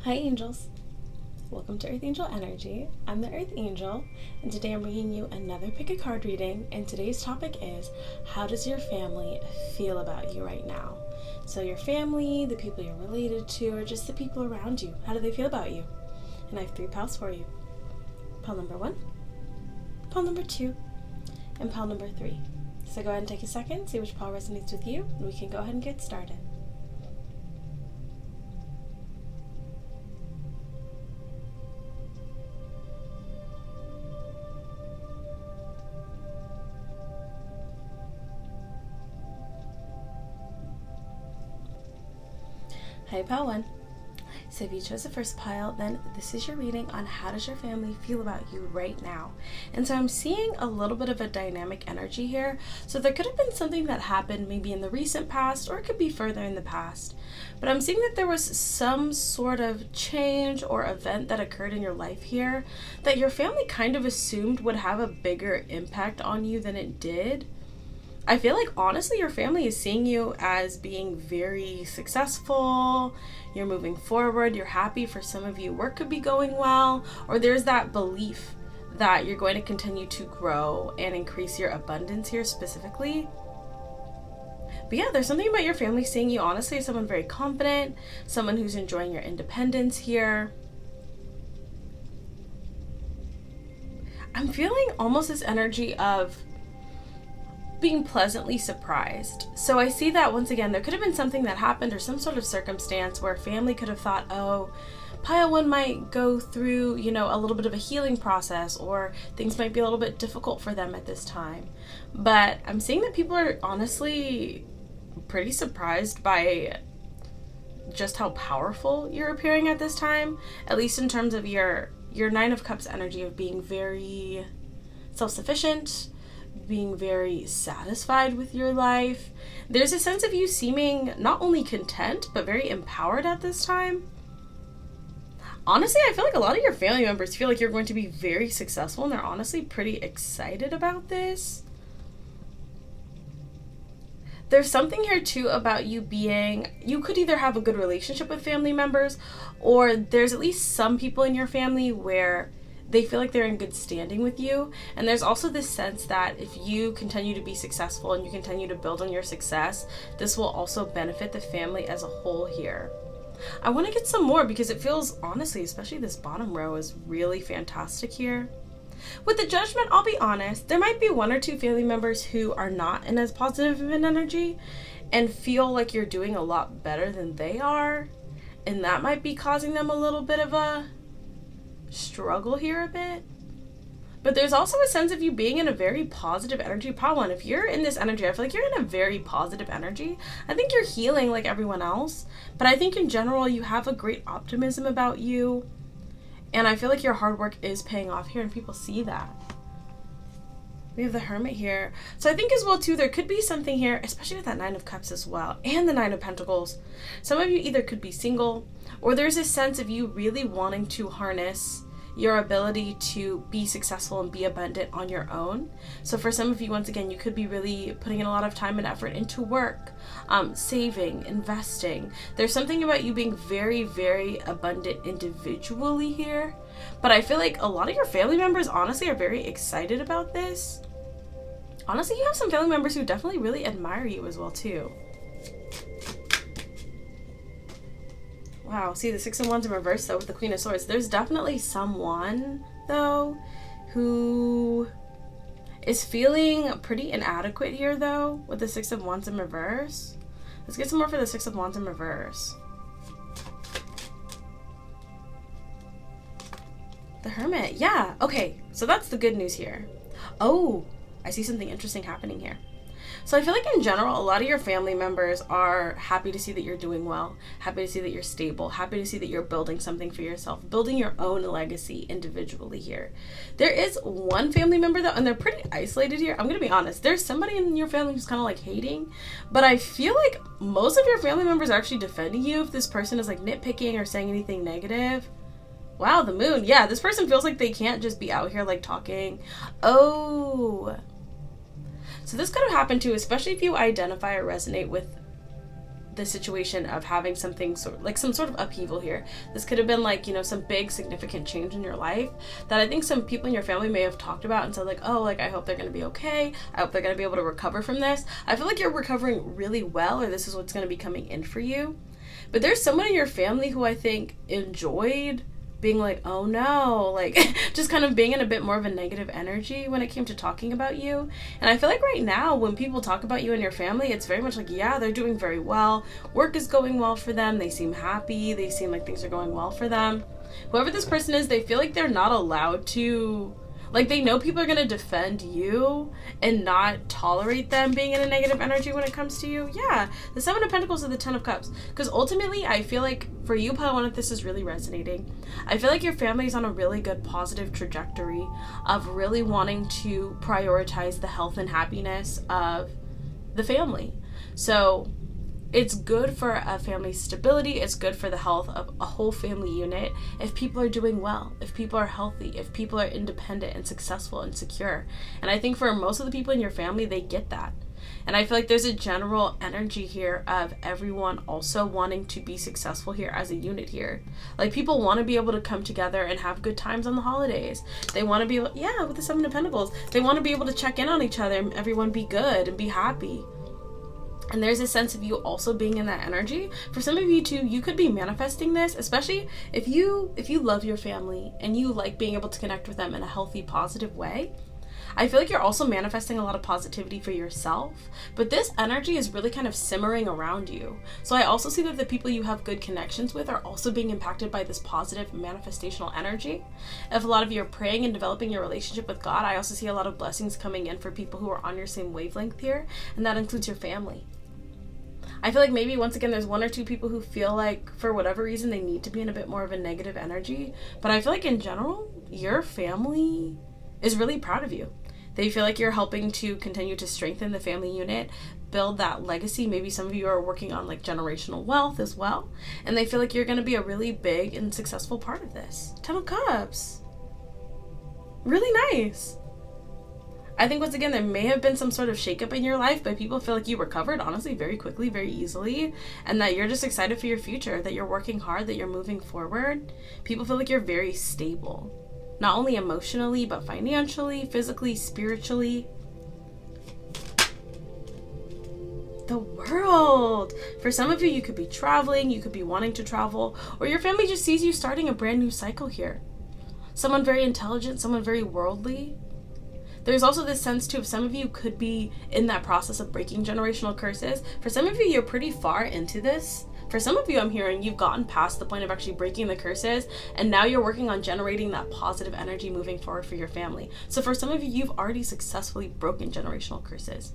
Hi angels, welcome to Earth Angel Energy. I'm the Earth Angel, and today I'm bringing you another pick a card reading, and today's topic is, how does your family feel about you right now? So your family, the people you're related to, or just the people around you, how do they feel about you? And I have 3 piles for you. Pile number 1, pile number 2, and pile number 3. So go ahead and take a second, see which pile resonates with you, and we can go ahead and get started. Hi, pile 1. So if you chose the first pile, then this is your reading on how does your family feel about you right now. And so I'm seeing a little bit of a dynamic energy here. So there could have been something that happened maybe in the recent past, or it could be further in the past. But I'm seeing that there was some sort of change or event that occurred in your life here that your family kind of assumed would have a bigger impact on you than it did. I feel like honestly your family is seeing you as being very successful, you're moving forward, you're happy. For some of you, work could be going well, or there's that belief that you're going to continue to grow and increase your abundance here specifically. But yeah, there's something about your family seeing you honestly as someone very confident, someone who's enjoying your independence here. I'm feeling almost this energy of being pleasantly surprised. So I see that once again, there could have been something that happened or some sort of circumstance where family could have thought, oh, pile 1 might go through, a little bit of a healing process, or things might be a little bit difficult for them at this time. But I'm seeing that people are honestly pretty surprised by just how powerful you're appearing at this time, at least in terms of your 9 of Cups energy of being very self-sufficient, being very satisfied with your life. There's a sense of you seeming not only content, but very empowered at this time. Honestly, I feel like a lot of your family members feel like you're going to be very successful, and they're honestly pretty excited about this. There's something here too about you could either have a good relationship with family members, or there's at least some people in your family where they feel like they're in good standing with you. And there's also this sense that if you continue to be successful and you continue to build on your success, this will also benefit the family as a whole here. I want to get some more because it feels, honestly, especially this bottom row is really fantastic here. With the Judgment, I'll be honest, there might be 1 or 2 family members who are not in as positive of an energy and feel like you're doing a lot better than they are. And that might be causing them a little bit of a struggle here a bit. But there's also a sense of you being in a very positive energy. Pile 1, if you're in this energy, I feel like you're in a very positive energy. I think you're healing like everyone else, but I think in general you have a great optimism about you, and I feel like your hard work is paying off here, and people see that. We have the Hermit here. So I think as well too, there could be something here, especially with that 9 of Cups as well, and the 9 of Pentacles. Some of you either could be single, or there's a sense of you really wanting to harness your ability to be successful and be abundant on your own. So for some of you, once again, you could be really putting in a lot of time and effort into work, saving, investing. There's something about you being very, very abundant individually here. But I feel like a lot of your family members honestly are very excited about this. Honestly, you have some family members who definitely really admire you as well too. Wow, see the 6 of Wands in reverse though with the Queen of Swords. There's definitely someone though who is feeling pretty inadequate here though with the 6 of Wands in reverse. Let's get some more for the 6 of Wands in reverse. The Hermit, yeah, okay, so that's the good news here. Oh, I see something interesting happening here. So I feel like in general, a lot of your family members are happy to see that you're doing well, happy to see that you're stable, happy to see that you're building something for yourself, building your own legacy individually here. There is 1 family member though, and they're pretty isolated here. I'm going to be honest. There's somebody in your family who's kind of like hating, but I feel like most of your family members are actually defending you if this person is like nitpicking or saying anything negative. Wow, the Moon. Yeah, this person feels like they can't just be out here like talking. Oh. So this could have happened too, especially if you identify or resonate with the situation of having something like some sort of upheaval here. This could have been like, you know, some big significant change in your life that I think some people in your family may have talked about and said like, oh, like I hope they're going to be okay. I hope they're going to be able to recover from this. I feel like you're recovering really well, or this is what's going to be coming in for you. But there's someone in your family who I think enjoyed being like, oh no, like just kind of being in a bit more of a negative energy when it came to talking about you. And I feel like right now when people talk about you and your family, it's very much like, yeah, they're doing very well. Work is going well for them. They seem happy. They seem like things are going well for them. Whoever this person is, they feel like they're not allowed to, like they know people are going to defend you and not tolerate them being in a negative energy when it comes to you. Yeah, the Seven of Pentacles and the Ten of Cups. Because ultimately, I feel like for you, Pile 1, if this is really resonating, I feel like your family is on a really good positive trajectory of really wanting to prioritize the health and happiness of the family. So it's good for a family's stability. It's good for the health of a whole family unit if people are doing well, if people are healthy, if people are independent and successful and secure. And I think for most of the people in your family, they get that. And I feel like there's a general energy here of everyone also wanting to be successful here as a unit here. Like people want to be able to come together and have good times on the holidays. They want to be, yeah, with the Seven of Pentacles, they want to be able to check in on each other and everyone be good and be happy. And there's a sense of you also being in that energy. For some of you too, you could be manifesting this, especially if you love your family and you like being able to connect with them in a healthy, positive way. I feel like you're also manifesting a lot of positivity for yourself, but this energy is really kind of simmering around you. So I also see that the people you have good connections with are also being impacted by this positive manifestational energy. If a lot of you are praying and developing your relationship with God, I also see a lot of blessings coming in for people who are on your same wavelength here, and that includes your family. I feel like maybe once again there's one or two people who feel like for whatever reason they need to be in a bit more of a negative energy, but I feel like in general your family is really proud of you. They feel like you're helping to continue to strengthen the family unit, build that legacy. Maybe some of you are working on like generational wealth as well, and they feel like you're going to be a really big and successful part of this. Ten of Cups. Really nice. I think once again there may have been some sort of shakeup in your life, but people feel like you recovered honestly very quickly, very easily, and that you're just excited for your future, that you're working hard, that you're moving forward. People feel like you're very stable. Not only emotionally, but financially, physically, spiritually. The World. For some of you, you could be traveling, you could be wanting to travel, or your family just sees you starting a brand new cycle here. Someone very intelligent, someone very worldly. There's also this sense too of some of you could be in that process of breaking generational curses. For some of you, you're pretty far into this. For some of you, I'm hearing you've gotten past the point of actually breaking the curses, and now you're working on generating that positive energy moving forward for your family. So for some of you, you've already successfully broken generational curses.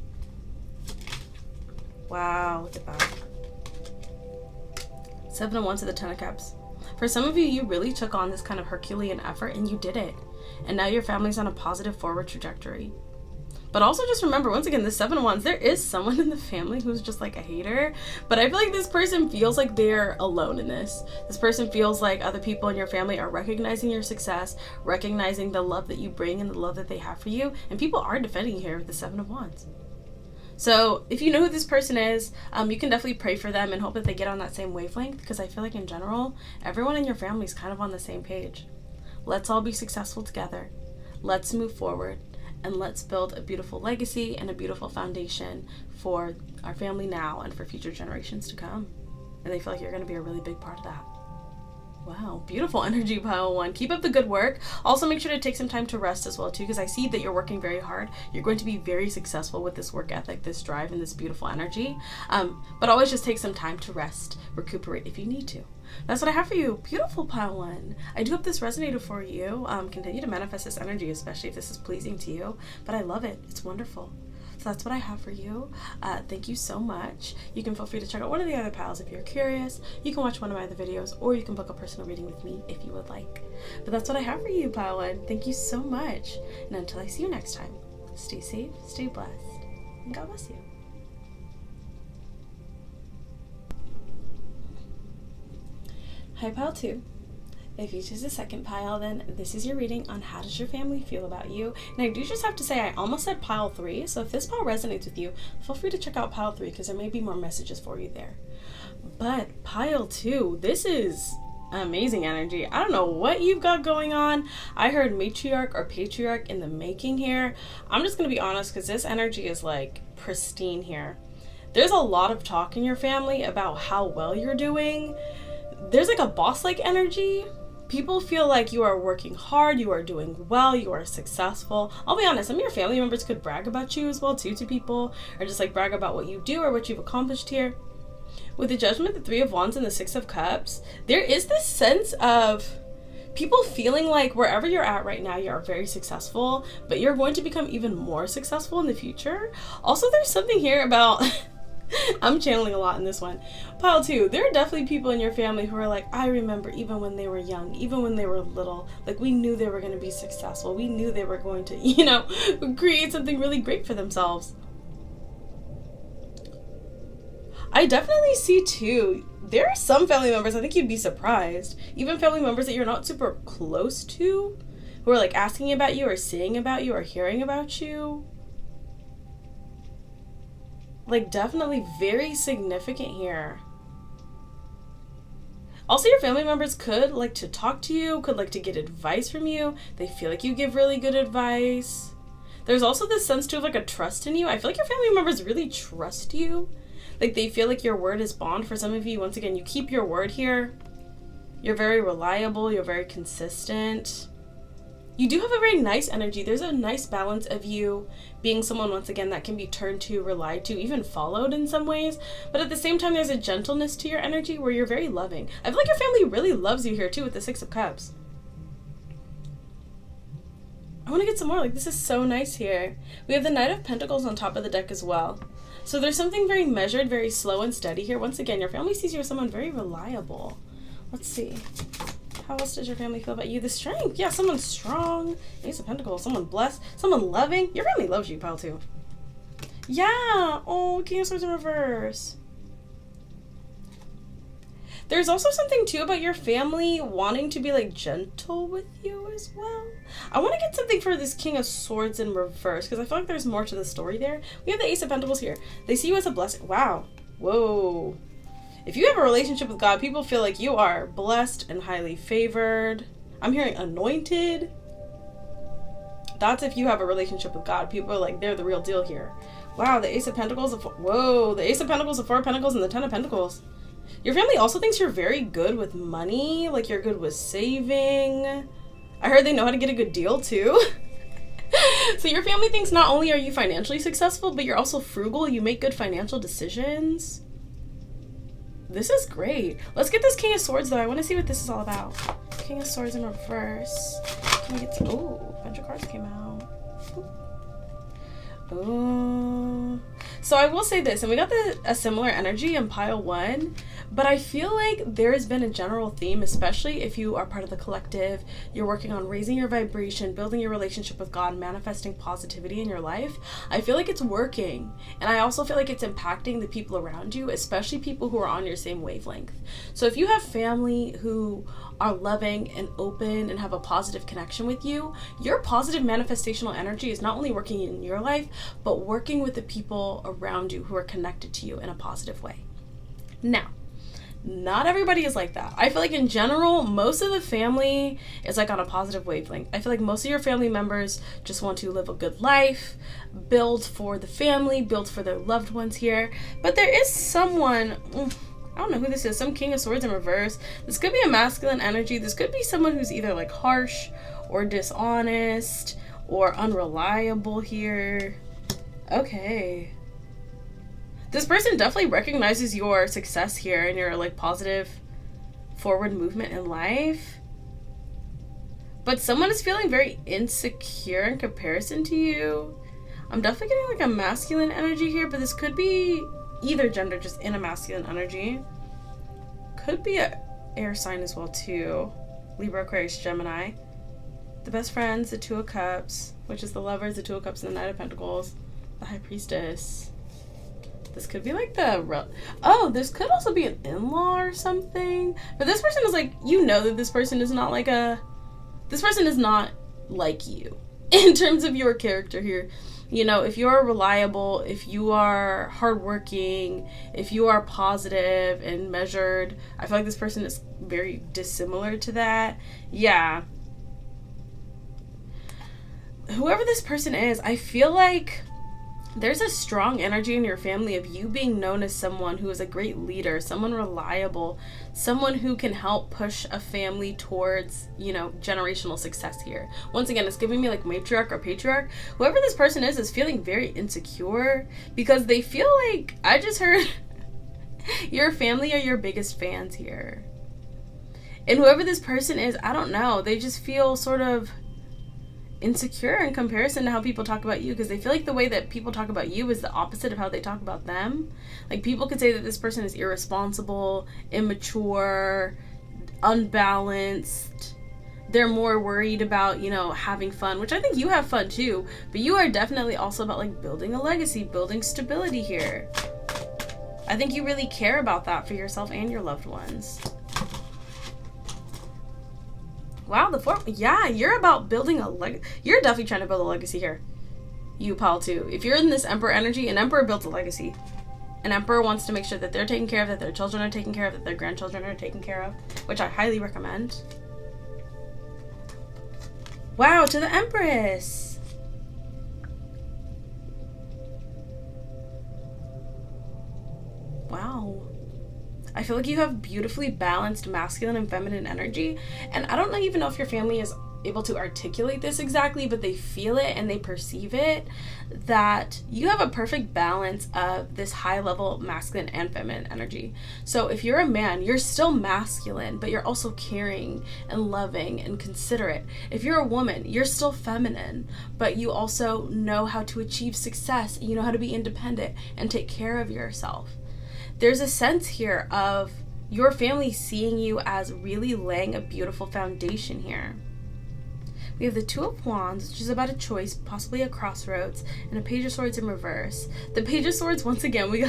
Wow, look at that. Seven of Wands to the Ten of Cups. For some of you, you really took on this kind of Herculean effort and you did it. And now your family's on a positive forward trajectory. But also just remember, once again, the Seven of Wands, there is someone in the family who's just like a hater. But I feel like this person feels like they're alone in this. This person feels like other people in your family are recognizing your success, recognizing the love that you bring and the love that they have for you. And people are defending you here with the Seven of Wands. So if you know who this person is, you can definitely pray for them and hope that they get on that same wavelength, because I feel like in general, everyone in your family is kind of on the same page. Let's all be successful together. Let's move forward. And let's build a beautiful legacy and a beautiful foundation for our family now and for future generations to come. And they feel like you're going to be a really big part of that. Wow, beautiful energy, Pile 1. Keep up the good work. Also make sure to take some time to rest as well too, because I see that you're working very hard. You're going to be very successful with this work ethic, this drive, and this beautiful energy. But always just take some time to rest, recuperate if you need to. That's what I have for you. Beautiful, Pile 1. I do hope this resonated for you. Continue to manifest this energy, especially if this is pleasing to you. But I love it. It's wonderful. So that's what I have for you. Thank you so much. You can feel free to check out one of the other piles if you're curious. You can watch one of my other videos, or you can book a personal reading with me if you would like. But that's what I have for you, Pile 1. Thank you so much. And until I see you next time, stay safe, stay blessed, and God bless you. Hi, Pile 2. If you choose the second pile, then this is your reading on how does your family feel about you. And I do just have to say, I almost said pile 3, so if this pile resonates with you, feel free to check out pile 3 because there may be more messages for you there. But pile 2, this is amazing energy. I don't know what you've got going on. I heard matriarch or patriarch in the making here. I'm just going to be honest because this energy is like pristine here. There's a lot of talk in your family about how well you're doing. There's like a boss-like energy. People feel like you are working hard, you are doing well, you are successful. I'll be honest, some of your family members could brag about you as well too to people, or just like brag about what you do or what you've accomplished here. With the Judgment, the 3 of Wands, and the 6 of Cups, there is this sense of people feeling like wherever you're at right now, you're very successful, but you're going to become even more successful in the future. Also, there's something here about I'm channeling a lot in this one. Pile 2, there are definitely people in your family who are like, I remember even when they were young, even when they were little, like we knew they were going to be successful. We knew they were going to, create something really great for themselves. I definitely see too, there are some family members, I think you'd be surprised, even family members that you're not super close to, who are like asking about you or seeing about you or hearing about you. Like definitely very significant here. Also, your family members could like to talk to you, could like to get advice from you. They feel like you give really good advice. There's also this sense too of like a trust in you. I feel like your family members really trust you. Like they feel like your word is bond. For some of you, once again, you keep your word here. You're very reliable. You're very consistent. You do have a very nice energy. There's a nice balance of you being someone, once again, that can be turned to, relied to, even followed in some ways. But at the same time, there's a gentleness to your energy where you're very loving. I feel like your family really loves you here too with the 6 of Cups. I want to get some more. Like, this is so nice here. We have the Knight of Pentacles on top of the deck as well. So there's something very measured, very slow and steady here. Once again, your family sees you as someone very reliable. Let's see. How else does your family feel about you? The Strength. Yeah, someone strong. Ace of Pentacles. Someone blessed. Someone loving. Your family loves you, pile 2. Yeah. Oh, King of Swords in reverse. There's also something too about your family wanting to be like gentle with you as well. I want to get something for this King of Swords in reverse because I feel like there's more to the story there. We have the Ace of Pentacles here. They see you as a blessing. Wow. Whoa. If you have a relationship with God, people feel like you are blessed and highly favored. I'm hearing anointed. That's if you have a relationship with God. People are like, they're the real deal here. Wow, the Ace of Pentacles. Whoa, the Ace of Pentacles, the 4 of Pentacles, and the 10 of Pentacles. Your family also thinks you're very good with money. Like you're good with saving. I heard they know how to get a good deal too. So your family thinks not only are you financially successful, but you're also frugal. You make good financial decisions. This is great. Let's get this King of Swords though. I want to see what this is all about. King of Swords in reverse. Can we get to... Oh, a bunch of cards came out. Oh. So I will say this, and we got a similar energy in pile 1, but I feel like there has been a general theme, especially if you are part of the collective, you're working on raising your vibration, building your relationship with God, manifesting positivity in your life. I feel like it's working. And I also feel like it's impacting the people around you, especially people who are on your same wavelength. So if you have family who are loving and open and have a positive connection with you, your positive manifestational energy is not only working in your life, but working with the people around you who are connected to you in a positive way. Now, not everybody is like that. I feel like in general, most of the family is like on a positive wavelength. I feel like most of your family members just want to live a good life, build for the family, build for their loved ones here. But there is someone, I don't know who this is, some King of Swords in reverse. This could be a masculine energy. This could be someone who's either like harsh or dishonest or unreliable here. Okay. This person definitely recognizes your success here and your like positive forward movement in life. But someone is feeling very insecure in comparison to you. I'm definitely getting like a masculine energy here, but this could be either gender just in a masculine energy. Could be a air sign as well too. Libra, Aquarius, Gemini. The best friends, the 2 of Cups, which is the Lovers, the 2 of Cups, and the Knight of Pentacles. The High Priestess. This could be like this could also be an in-law or something. But this person is like, that this person is not like this person is not like you in terms of your character here. If you're reliable, if you are hardworking, if you are positive and measured, I feel like this person is very dissimilar to that. Yeah. Whoever this person is, I feel like there's a strong energy in your family of you being known as someone who is a great leader, someone reliable, someone who can help push a family towards, generational success here. Once again, it's giving me like matriarch or patriarch. Whoever this person is feeling very insecure because they feel like, I just heard your family are your biggest fans here. And whoever this person is, I don't know, they just feel sort of insecure in comparison to how people talk about you, because they feel like the way that people talk about you is the opposite of how they talk about them. Like, people could say that this person is irresponsible, immature, unbalanced. They're more worried about, having fun, which I think you have fun too, but you are definitely also about like building a legacy, building stability here. I think you really care about that for yourself and your loved ones. Wow, you're about building a legacy. You're definitely trying to build a legacy here. You, pal, too. If you're in this Emperor energy, an Emperor builds a legacy. An Emperor wants to make sure that they're taken care of, that their children are taken care of, that their grandchildren are taken care of, which I highly recommend. Wow, to the Empress. Wow. I feel like you have beautifully balanced masculine and feminine energy. And I don't even know if your family is able to articulate this exactly, but they feel it and they perceive it, that you have a perfect balance of this high level masculine and feminine energy. So if you're a man, you're still masculine, but you're also caring and loving and considerate. If you're a woman, you're still feminine, but you also know how to achieve success, and you know how to be independent and take care of yourself. There's a sense here of your family seeing you as really laying a beautiful foundation here. We have the Two of Wands, which is about a choice, possibly a crossroads, and a Page of Swords in reverse. The Page of Swords, once again, we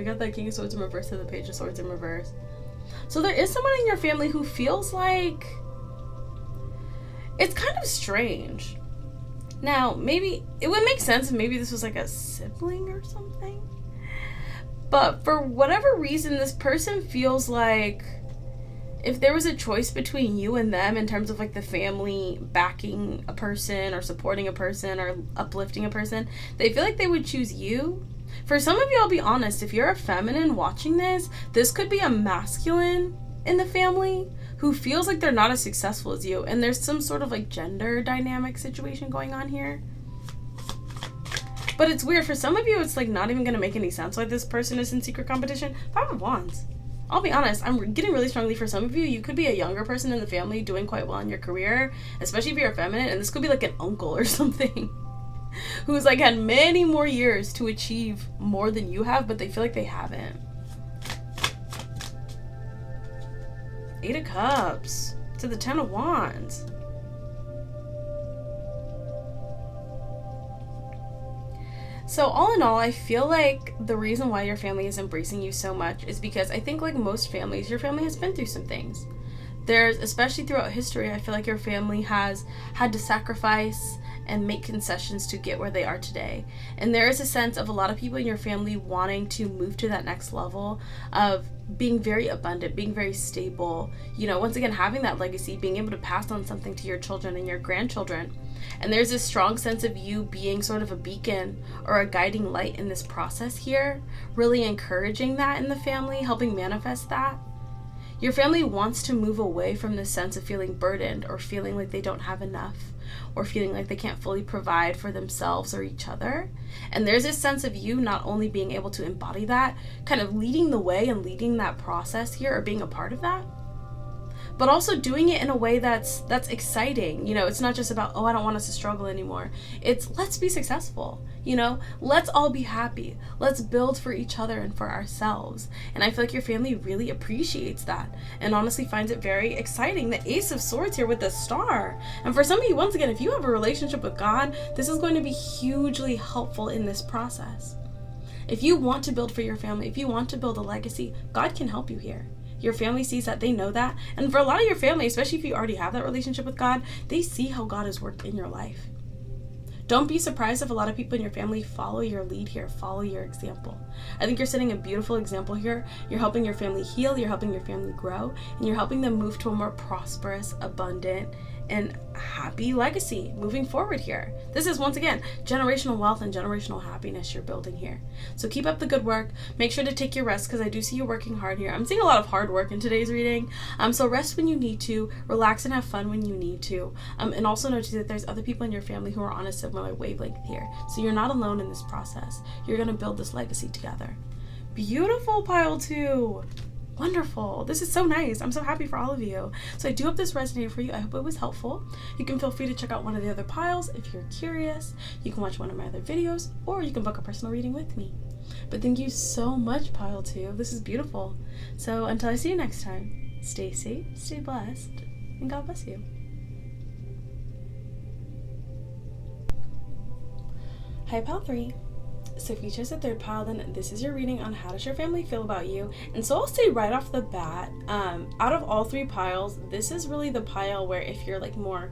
got that King of Swords in reverse and the Page of Swords in reverse. So there is someone in your family who feels like it's kind of strange. Now, maybe it would make sense if maybe this was like a sibling or something. But for whatever reason, this person feels like if there was a choice between you and them in terms of like the family backing a person or supporting a person or uplifting a person, they feel like they would choose you. For some of you, I'll be honest, if you're a feminine watching this could be a masculine in the family who feels like they're not as successful as you. And there's some sort of like gender dynamic situation going on here. But it's weird. For some of you, it's like not even going to make any sense why this person is in secret competition. 5 of Wands. I'll be honest, I'm getting really strongly for some of you. You could be a younger person in the family doing quite well in your career, especially if you're feminine. And this could be like an uncle or something who's like had many more years to achieve more than you have, but they feel like they haven't. 8 of Cups to the 10 of Wands. So all in all, I feel like the reason why your family is embracing you so much is because I think like most families, your family has been through some things. Especially throughout history, I feel like your family has had to sacrifice and make concessions to get where they are today. And there is a sense of a lot of people in your family wanting to move to that next level of being very abundant, being very stable, once again, having that legacy, being able to pass on something to your children and your grandchildren. And there's this strong sense of you being sort of a beacon or a guiding light in this process here, really encouraging that in the family, helping manifest that. Your family wants to move away from this sense of feeling burdened or feeling like they don't have enough or feeling like they can't fully provide for themselves or each other. And there's this sense of you not only being able to embody that, kind of leading the way and leading that process here or being a part of that, but also doing it in a way that's exciting. It's not just about, I don't want us to struggle anymore. It's let's be successful. Let's all be happy. Let's build for each other and for ourselves. And I feel like your family really appreciates that and honestly finds it very exciting. The Ace of Swords here with the Star. And for some of you, once again, if you have a relationship with God, this is going to be hugely helpful in this process. If you want to build for your family, if you want to build a legacy, God can help you here. Your family sees that, they know that. And for a lot of your family, especially if you already have that relationship with God, they see how God has worked in your life. Don't be surprised if a lot of people in your family follow your lead here, follow your example. I think you're setting a beautiful example here. You're helping your family heal, you're helping your family grow, and you're helping them move to a more prosperous, abundant, and happy legacy moving forward here. This is, once again, generational wealth and generational happiness you're building here. So keep up the good work. Make sure to take your rest, because I do see you working hard here. I'm seeing a lot of hard work in today's reading. So rest when you need to, relax and have fun when you need to. And also know too that there's other people in your family who are on a similar wavelength here. So you're not alone in this process. You're going to build this legacy together. Beautiful, pile 2. Wonderful. This is so nice. I'm so happy for all of you. So I do hope this resonated for you. I hope it was helpful. You can feel free to check out one of the other piles if you're curious. You can watch one of my other videos, or you can book a personal reading with me. But thank you so much, pile 2. This is beautiful. So until I see you next time, stay safe, stay blessed, and God bless you. Hi, pile 3. So if you chose the third pile, then this is your reading on how does your family feel about you. And so I'll say right off the bat, out of all 3 piles, this is really the pile where if you're like more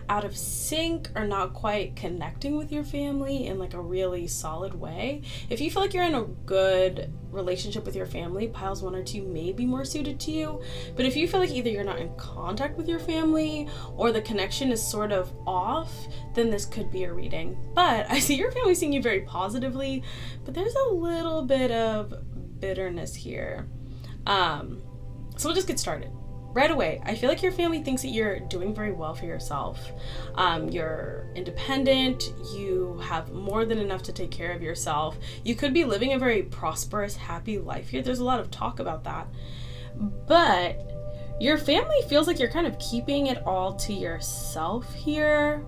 out of sync or not quite connecting with your family in like a really solid way, if you feel like you're in a good relationship with your family, piles 1 or 2 may be more suited to you. But if you feel like either you're not in contact with your family or the connection is sort of off, then this could be a reading. But I see your family seeing you very positively, but there's a little bit of bitterness here. So we'll just get started. Right away, I feel like your family thinks that you're doing very well for yourself. You're independent, you have more than enough to take care of yourself. You could be living a very prosperous, happy life here. There's a lot of talk about that. But your family feels like you're kind of keeping it all to yourself here.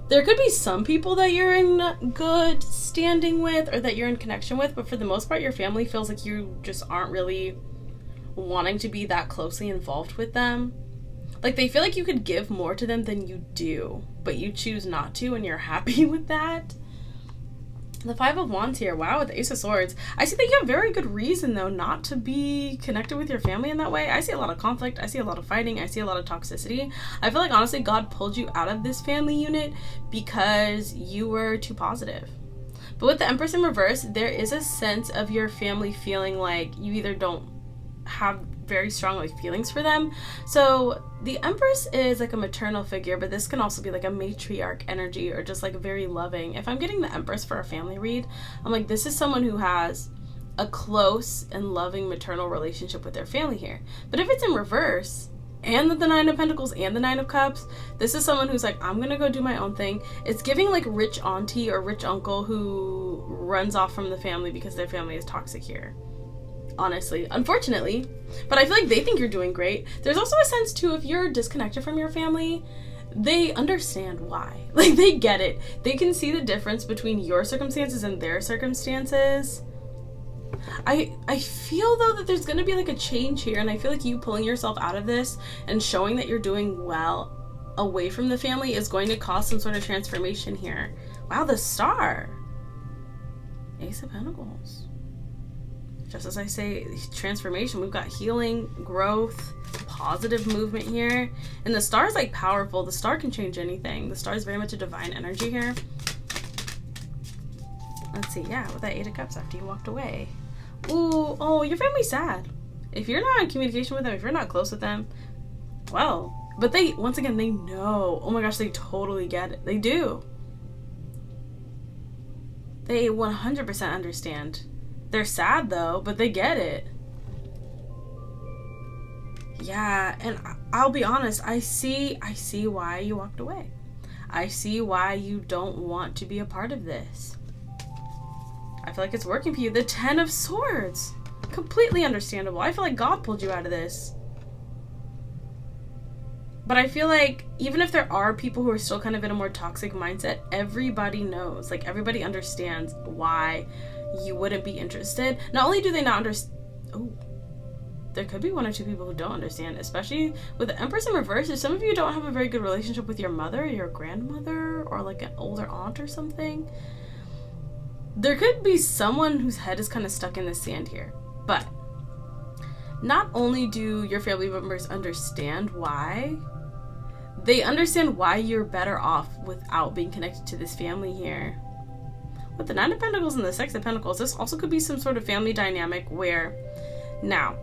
There could be some people that you're in good standing with or that you're in connection with, but for the most part, your family feels like you just aren't really wanting to be that closely involved with them. Like they feel like you could give more to them than you do, but you choose not to and you're happy with that. The 5 of Wands here, wow, with the Ace of Swords. I see that you have very good reason though not to be connected with your family in that way. I see a lot of conflict, I see a lot of fighting, I see a lot of toxicity. I feel like honestly God pulled you out of this family unit because you were too positive. But with the Empress in reverse, there is a sense of your family feeling like you either don't have very strong like feelings for them. So the Empress is like a maternal figure, but this can also be like a matriarch energy or just like very loving. If I'm getting the Empress for a family read, I'm like, this is someone who has a close and loving maternal relationship with their family here. But if it's in reverse and the 9 of Pentacles and the 9 of Cups, this is someone who's like, I'm gonna go do my own thing. It's giving like rich auntie or rich uncle who runs off from the family because their family is toxic here. Honestly, unfortunately, but I feel like they think you're doing great. There's also a sense too, if you're disconnected from your family, they understand why. Like they get it. They can see the difference between your circumstances and their circumstances. I feel though that there's gonna be like a change here, and I feel like you pulling yourself out of this and showing that you're doing well away from the family is going to cause some sort of transformation here. Wow, the Star. Ace of Pentacles. Just as I say, transformation, we've got healing, growth, positive movement here. And the Star is like powerful. The Star can change anything. The Star is very much a divine energy here. Let's see, yeah, with that 8 of Cups after you walked away. Ooh, oh, your family's sad. If you're not in communication with them, if you're not close with them, well, but they, once again, they know. Oh my gosh, they totally get it. They do. They 100% understand. They're sad though, but they get it. Yeah, and I'll be honest, I see why you walked away. I see why you don't want to be a part of this. I feel like it's working for you. The 10 of Swords. Completely understandable. I feel like God pulled you out of this. But I feel like even if there are people who are still kind of in a more toxic mindset, everybody knows, like everybody understands why you wouldn't be interested. Not only do they not understand, oh, there could be 1 or 2 people who don't understand, especially with the Empress in reverse. If some of you don't have a very good relationship with your mother, or your grandmother, or like an older aunt or something, there could be someone whose head is kind of stuck in the sand here. But not only do your family members understand why, they understand why you're better off without being connected to this family here. With the Nine of Pentacles and the Six of Pentacles, this also could be some sort of family dynamic where, now,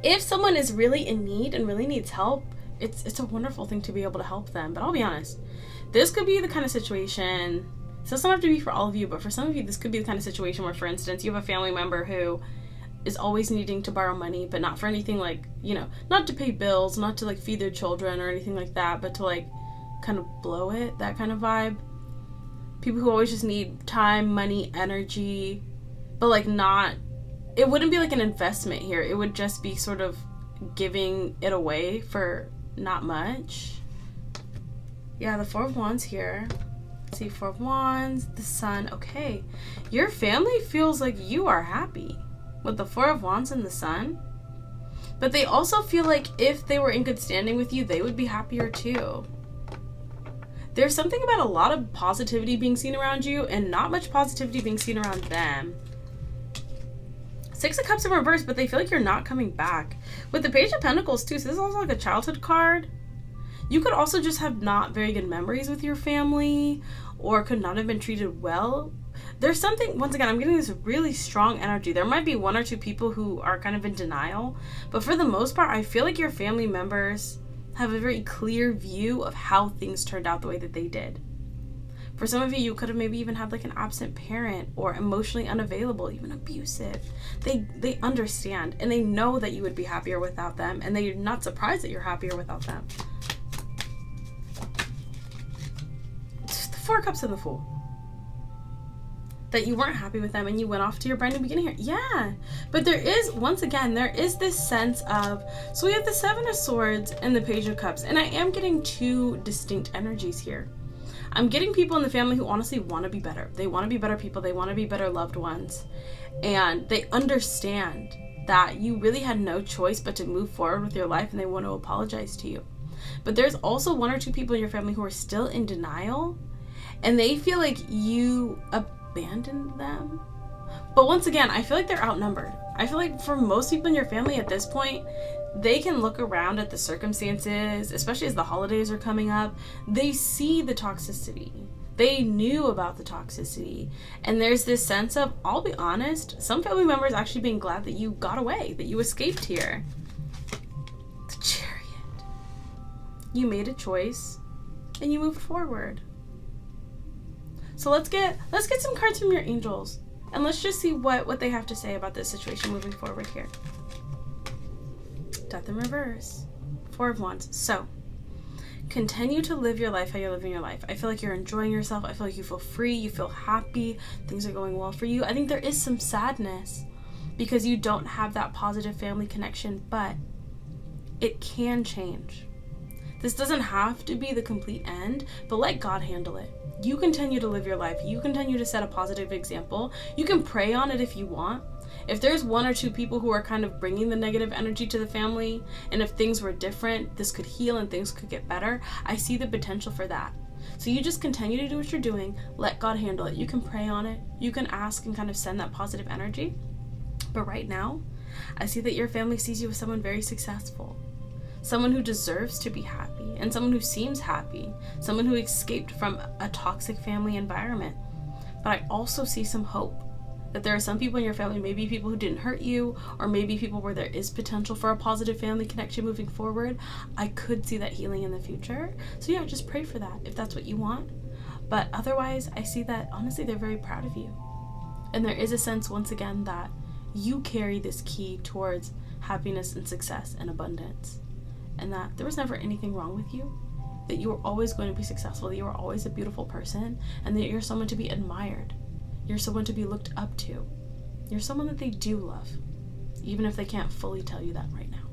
if someone is really in need and really needs help, it's a wonderful thing to be able to help them. But I'll be honest, this could be the kind of situation, so it doesn't have to be for all of you, but for some of you, this could be the kind of situation where, for instance, you have a family member who is always needing to borrow money, but not for anything like, you know, not to pay bills, not to like feed their children or anything like that, but to like kind of blow it, that kind of vibe. People who always just need time, money, energy, but like not, it wouldn't be like an investment here. It would just be sort of giving it away for not much. Yeah, the Four of Wands here. Let's see, Four of Wands, the Sun. Okay, your family feels like you are happy with the Four of Wands and the Sun, but they also feel like if they were in good standing with you, they would be happier too. There's something about a lot of positivity being seen around you and not much positivity being seen around them. Six of Cups in reverse, but they feel like you're not coming back. With the Page of Pentacles too, so this is also like a childhood card. You could also just have not very good memories with your family, or could not have been treated well. There's something, once again, I'm getting this really strong energy. There might be one or two people who are kind of in denial, but for the most part, I feel like your family members have a very clear view of how things turned out the way that they did. For some of you, you could have maybe even had like an absent parent or emotionally unavailable, even abusive. They understand and they know that you would be happier without them, and they're not surprised that you're happier without them. It's the Four of Cups and the Fool. That you weren't happy with them and you went off to your brand new beginning here. Yeah, but there is, once again, there is this sense of, so we have the Seven of Swords and the Page of Cups, and I am getting two distinct energies here. I'm getting people in the family who honestly want to be better. They want to be better people. They want to be better loved ones. And they understand that you really had no choice but to move forward with your life, and they want to apologize to you. But there's also one or two people in your family who are still in denial, and they feel like you abandoned them. But once again, I feel like they're outnumbered. I feel like for most people in your family at this point, they can look around at the circumstances, especially as the holidays are coming up. They see the toxicity. They knew about the toxicity. And there's this sense of, I'll be honest, some family members actually being glad that you got away, that you escaped here. The Chariot. You made a choice and you moved forward. So let's get some cards from your angels, and let's just see what they have to say about this situation moving forward here. Death in reverse. Four of Wands. So continue to live your life how you're living your life. I feel like you're enjoying yourself. I feel like you feel free. You feel happy. Things are going well for you. I think there is some sadness because you don't have that positive family connection, but it can change. This doesn't have to be the complete end, but let God handle it. You continue to live your life. You continue to set a positive example. You can pray on it if you want. If there's one or two people who are kind of bringing the negative energy to the family, and if things were different, this could heal and things could get better, I see the potential for that. So you just continue to do what you're doing. Let God handle it. You can pray on it. You can ask and kind of send that positive energy. But right now, I see that your family sees you as someone very successful. Someone who deserves to be happy, and someone who seems happy, someone who escaped from a toxic family environment. But I also see some hope that there are some people in your family, maybe people who didn't hurt you, or maybe people where there is potential for a positive family connection moving forward. I could see that healing in the future. So yeah, just pray for that if that's what you want. But otherwise, I see that honestly they're very proud of you. And there is a sense, once again, that you carry this key towards happiness and success and abundance. And that there was never anything wrong with you, that you were always going to be successful, that you were always a beautiful person, and that you're someone to be admired. You're someone to be looked up to. You're someone that they do love, even if they can't fully tell you that right now.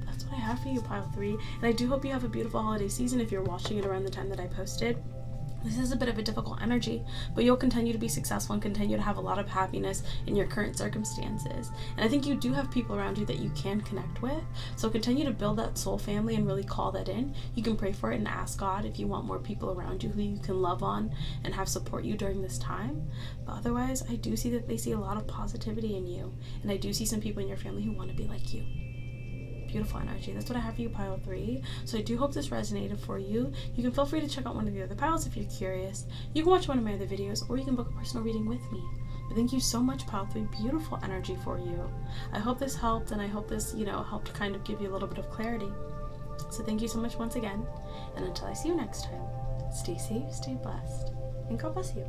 That's what I have for you, Pile 3. And I do hope you have a beautiful holiday season if you're watching it around the time that I posted. This is a bit of a difficult energy, but you'll continue to be successful and continue to have a lot of happiness in your current circumstances. And I think you do have people around you that you can connect with. So continue to build that soul family and really call that in. You can pray for it and ask God if you want more people around you who you can love on and have support you during this time. But otherwise, I do see that they see a lot of positivity in you. And I do see some people in your family who want to be like you. Beautiful energy. That's what I have for you, pile 3. So I do hope this resonated for you. You can feel free to check out one of the other piles if you're curious. You can watch one of my other videos, or you can book a personal reading with me. But thank you so much, pile 3. Beautiful energy for you. I hope this helped, and I hope this, helped kind of give you a little bit of clarity. So thank you so much once again. And until I see you next time, stay safe, stay blessed, and God bless you.